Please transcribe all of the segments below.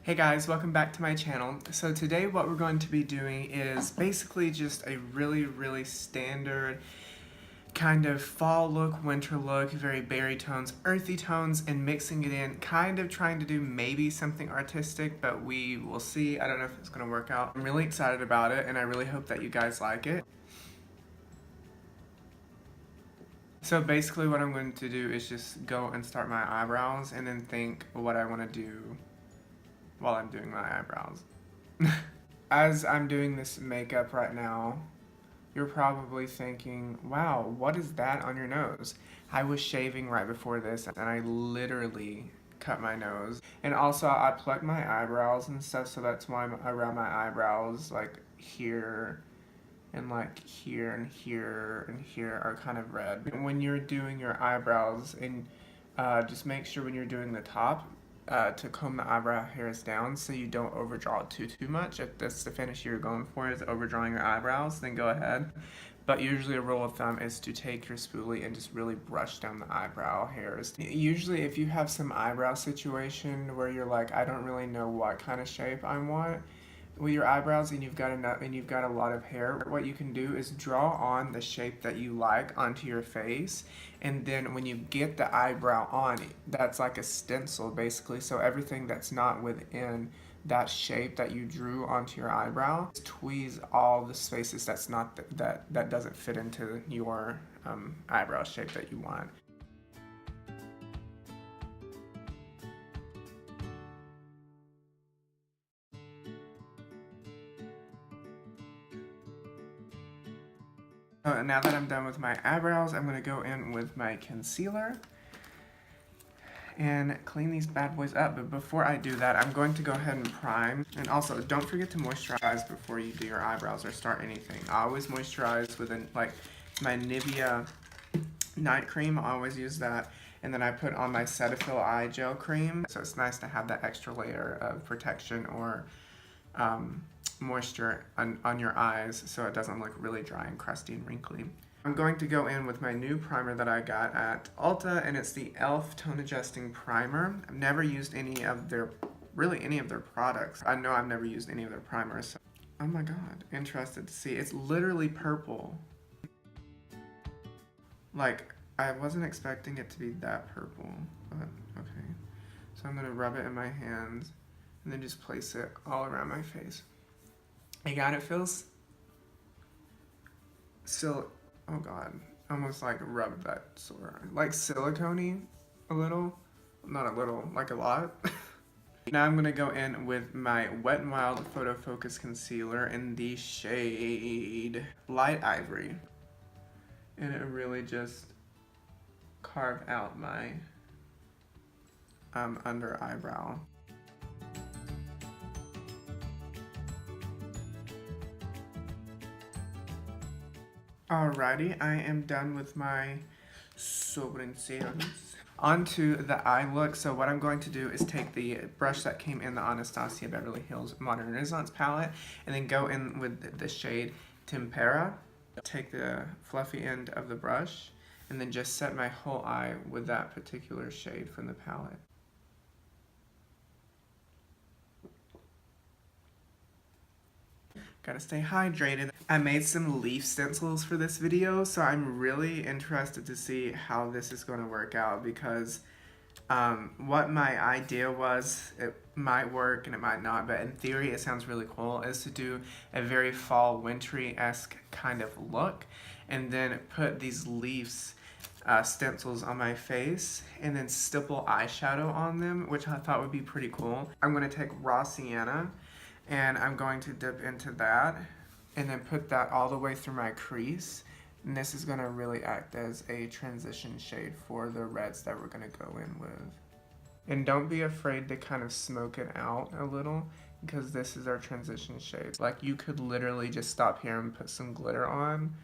Hey guys, welcome back to my channel. So today what we're going to be doing is basically just a really standard kind of fall look, winter look, very berry tones, earthy tones, and mixing it in, kind of trying to do maybe something artistic, but we will see. I don't know if it's going to work out. I'm really excited about it, and I really hope that you guys like it. So basically what I'm going to do is just go and start my eyebrows and then think what I want to do while I'm doing my eyebrows. As I'm doing this makeup right now, you're probably thinking, wow, what is that on your nose? I was shaving right before this and I literally cut my nose. And also I plucked my eyebrows and stuff, so that's why I'm around my eyebrows, like here and like here and here and here are kind of red. And when you're doing your eyebrows, and just make sure when you're doing the top, to comb the eyebrow hairs down so you don't overdraw it too much. If that's the finish you're going for, is overdrawing your eyebrows, then go ahead. But usually a rule of thumb is to take your spoolie and just really brush down the eyebrow hairs. Usually if you have some eyebrow situation where you're like, I don't really know what kind of shape I want with your eyebrows, and you've got a lot of hair, what you can do is draw on the shape that you like onto your face, and then when you get the eyebrow on, that's like a stencil basically, so everything that's not within that shape that you drew onto your eyebrow, tweeze all the spaces that's not that doesn't fit into your eyebrow shape that you want. Now that I'm done with my eyebrows, I'm going to go in with my concealer and clean these bad boys up. But before I do that, I'm going to go ahead and prime. And also, don't forget to moisturize before you do your eyebrows or start anything. I always moisturize with like my Nivea night cream. I always use that. And then I put on my Cetaphil eye gel cream. So it's nice to have that extra layer of protection or moisture on your eyes so it doesn't look really dry and crusty and wrinkly. I'm going to go in with my new primer that I got at Ulta, and it's the e.l.f. Tone Adjusting Primer. I've never used any of their products. I know I've never used any of their primers. So. Oh my god, interested to see. It's literally purple. Like, I wasn't expecting it to be that purple, but okay. So I'm gonna rub it in my hands and then just place it all around my face. You got it, feels still, oh god, almost like rubbed that sore, like silicone-y a little, not a little, like a lot. Now I'm gonna go in with my Wet n Wild Photo Focus Concealer in the shade Light Ivory, and it really just carve out my under eyebrow. Alrighty, I am done with my sobrenceros. Onto the eye look. So what I'm going to do is take the brush that came in the Anastasia Beverly Hills Modern Renaissance palette and then go in with the shade Tempera. Take the fluffy end of the brush and then just set my whole eye with that particular shade from the palette. Gotta stay hydrated. I made some leaf stencils for this video, so I'm really interested to see how this is going to work out, because what my idea was, it might work and it might not, but in theory it sounds really cool, is to do a very fall wintry-esque kind of look and then put these leaves stencils on my face and then stipple eyeshadow on them, which I thought would be pretty cool. I'm going to take raw sienna and I'm going to dip into that and then put that all the way through my crease. And this is going to really act as a transition shade for the reds that we're going to go in with. And don't be afraid to kind of smoke it out a little, because this is our transition shade. Like, you could literally just stop here and put some glitter on.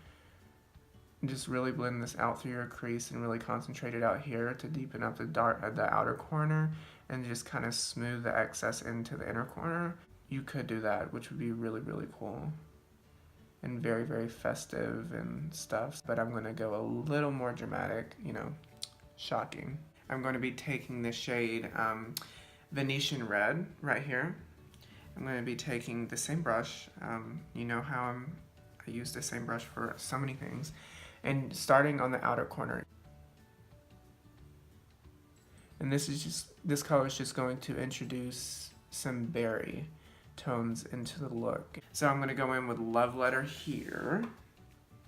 And just really blend this out through your crease and really concentrate it out here to deepen up the outer corner and just kind of smooth the excess into the inner corner. You could do that, which would be really cool and very festive and stuff, but I'm going to go a little more dramatic, you know, shocking. I'm going to be taking the shade Venetian Red right here. I'm going to be taking the same brush. You know how I use the same brush for so many things. And starting on the outer corner. And this color is just going to introduce some berry tones into the look. So I'm going to go in with Love Letter here.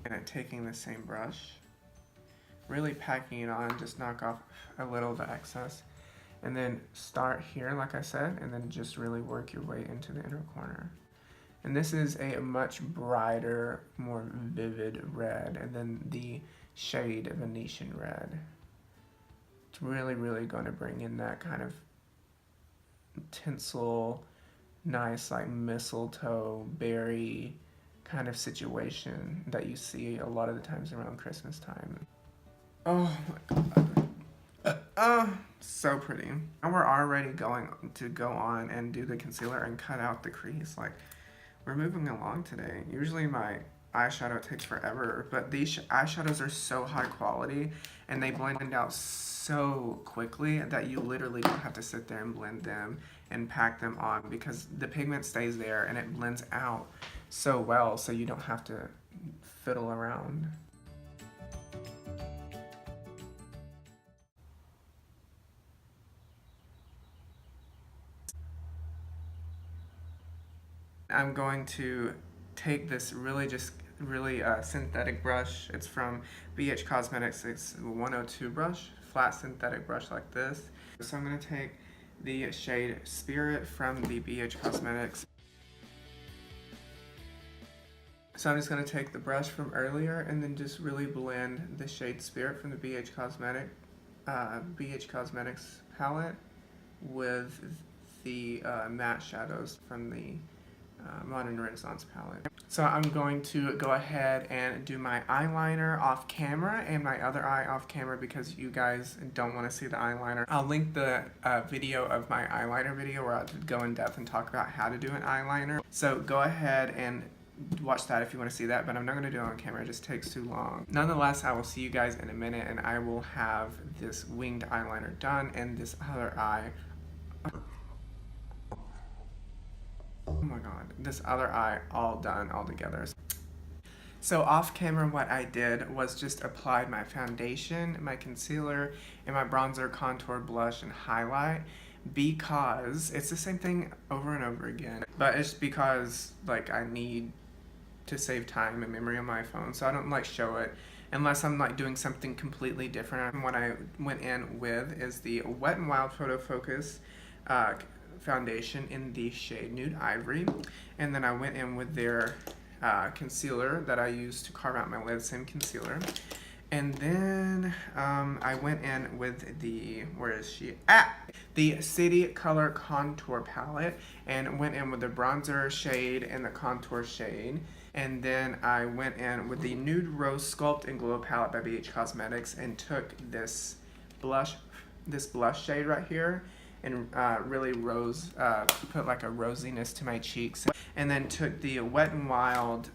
And taking the same brush. Really packing it on, just knock off a little of the excess. And then start here, like I said, and then just really work your way into the inner corner. And this is a much brighter, more vivid red, and then the shade Venetian Red. It's really, really going to bring in that kind of tinsel, nice like mistletoe, berry kind of situation that you see a lot of the times around Christmas time. Oh my god. So pretty. And we're already going to go on and do the concealer and cut out the crease. Like, we're moving along today. Usually my eyeshadow takes forever, but these eyeshadows are so high quality and they blend out so quickly that you literally don't have to sit there and blend them and pack them on, because the pigment stays there and it blends out so well, so you don't have to fiddle around. I'm going to take this really synthetic brush. It's from BH Cosmetics. It's a 102 brush, flat synthetic brush like this. So I'm going to take the shade Spirit from the BH Cosmetics. So I'm just going to take the brush from earlier and then just really blend the shade Spirit from the BH Cosmetics palette with the matte shadows from the Modern Renaissance palette. So I'm going to go ahead and do my eyeliner off camera and my other eye off camera because you guys don't want to see the eyeliner. I'll link the video of my eyeliner video where I'll go in depth and talk about how to do an eyeliner. So go ahead and watch that if you want to see that, but I'm not going to do it on camera, it just takes too long. Nonetheless, I will see you guys in a minute and I will have this winged eyeliner done and this other eye. Oh my god, this other eye all done all together. So off camera what I did was just applied my foundation, my concealer, and my bronzer, contour, blush, and highlight, because it's the same thing over and over again. But it's because like I need to save time and memory on my phone, so I don't like show it unless I'm like doing something completely different. And what I went in with is the Wet n Wild Photo Focus foundation in the shade Nude Ivory, and then I went in with their concealer that I used to carve out my lids, same concealer, and then I went in with the, where is she at? The City Color Contour Palette, and went in with the bronzer shade and the contour shade, and then I went in with the Nude Rose Sculpt and Glow Palette by BH Cosmetics and took this blush shade right here and really put like a rosiness to my cheeks. And then took the Wet n Wild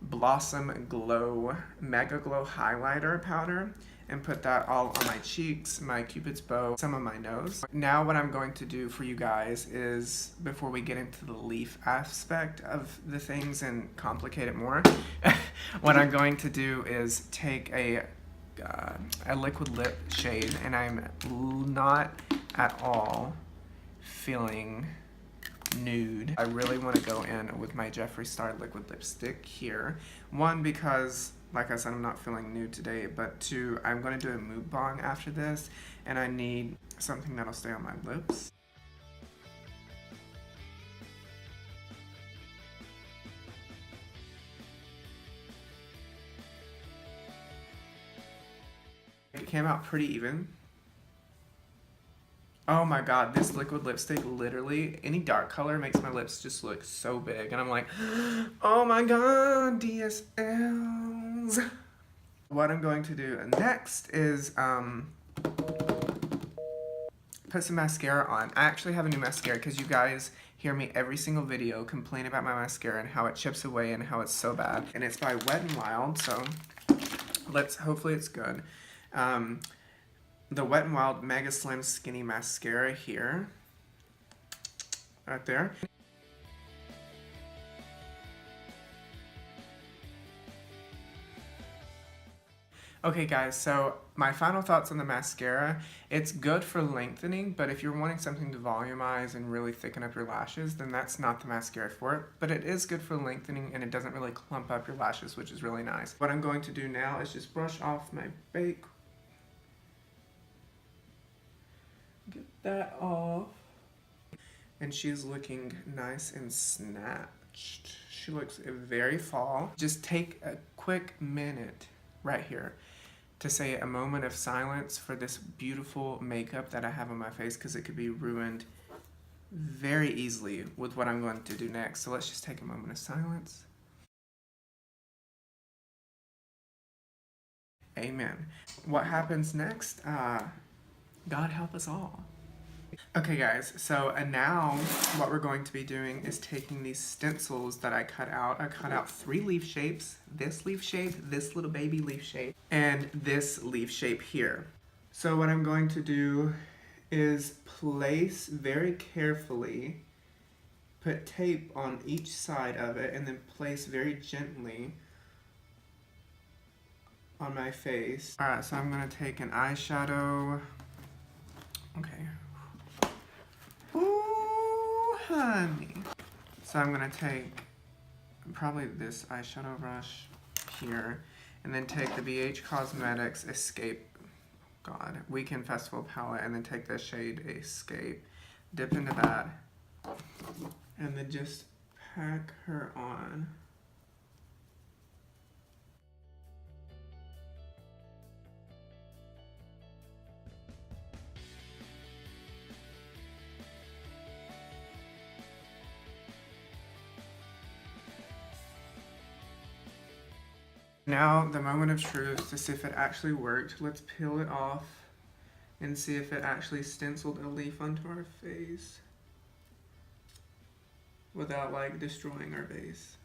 Blossom Glow Mega Glow Highlighter Powder and put that all on my cheeks, my cupid's bow, some of my nose. Now what I'm going to do for you guys is, before we get into the leaf aspect of the things and complicate it more, what I'm going to do is take a liquid lip shade, and I'm not at all feeling nude. I really want to go in with my Jeffree Star liquid lipstick here. One, because like I said, I'm not feeling nude today, but two, I'm going to do a mukbang after this and I need something that'll stay on my lips. It came out pretty even. Oh my god, this liquid lipstick, literally, any dark color makes my lips just look so big. And I'm like, oh my god, DSLs. What I'm going to do next is put some mascara on. I actually have a new mascara because you guys hear me every single video complain about my mascara and how it chips away and how it's so bad. And it's by Wet n Wild, so hopefully it's good. The Wet n Wild Mega Slim Skinny Mascara here. right there. Okay guys, so my final thoughts on the mascara. It's good for lengthening, but if you're wanting something to volumize and really thicken up your lashes, then that's not the mascara for it. But it is good for lengthening and it doesn't really clump up your lashes, which is really nice. What I'm going to do now is just brush off my bake. Get that off. And she's looking nice and snatched. She looks very fall. Just take a quick minute right here to say a moment of silence for this beautiful makeup that I have on my face, because it could be ruined very easily with what I'm going to do next. So let's just take a moment of silence. Amen. What happens next? God help us all. Okay guys, so now what we're going to be doing is taking these stencils that I cut out. I cut out 3 leaf shapes, this leaf shape, this little baby leaf shape, and this leaf shape here. So what I'm going to do is place very carefully, put tape on each side of it, and then place very gently on my face. Alright, so I'm going to take an eyeshadow. Okay. Ooh, honey. So I'm gonna take probably this eyeshadow brush here, and then take the BH Cosmetics Escape, God, Weekend Festival palette, and then take the shade Escape, dip into that, and then just pack her on. Now, the moment of truth to see if it actually worked. Let's peel it off and see if it actually stenciled a leaf onto our face without, like, destroying our base.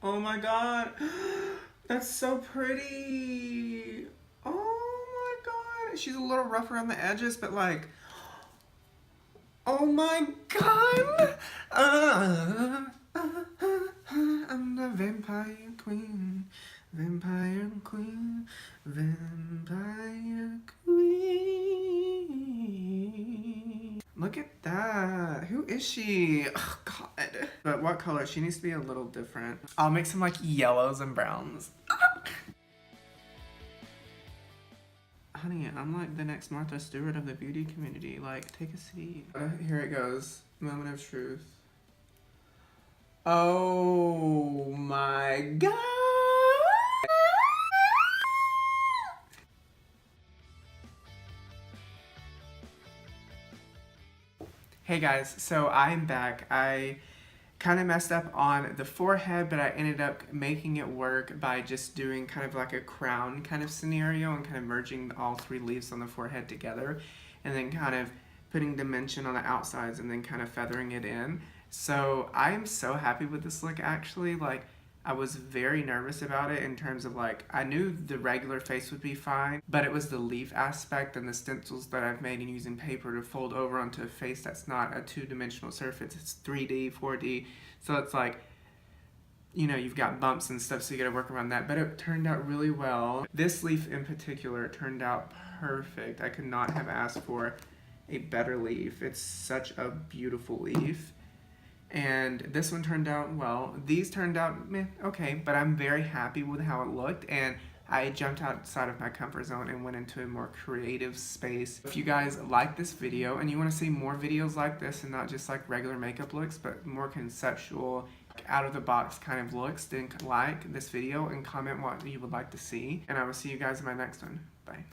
Oh my god! That's so pretty! Oh my god! She's a little rough around the edges, but like... Oh my god! I'm the vampire queen. Vampire queen. Vampire queen. Look at that. Who is she? Oh god. But what color? She needs to be a little different. I'll make some like yellows and browns. Honey, I'm like the next Martha Stewart of the beauty community. Like, take a seat. Here it goes. Moment of truth. Oh my god! Hey guys, so I'm back. I kind of messed up on the forehead, but I ended up making it work by just doing kind of like a crown kind of scenario and kind of merging all 3 leaves on the forehead together, and then kind of putting dimension on the outsides and then kind of feathering it in. So I am so happy with this look actually. Like, I was very nervous about it in terms of like, I knew the regular face would be fine, but it was the leaf aspect and the stencils that I've made and using paper to fold over onto a face that's not a 2-dimensional surface, it's 3D, 4D, so it's like, you know, you've got bumps and stuff, so you gotta work around that, but it turned out really well. This leaf in particular turned out perfect. I could not have asked for a better leaf. It's such a beautiful leaf. And this one turned out well. These turned out meh, okay, but I'm very happy with how it looked, and I jumped outside of my comfort zone and went into a more creative space. If you guys like this video and you want to see more videos like this and not just like regular makeup looks, but more conceptual, out of the box kind of looks, then like this video and comment what you would like to see, and I will see you guys in my next one. Bye.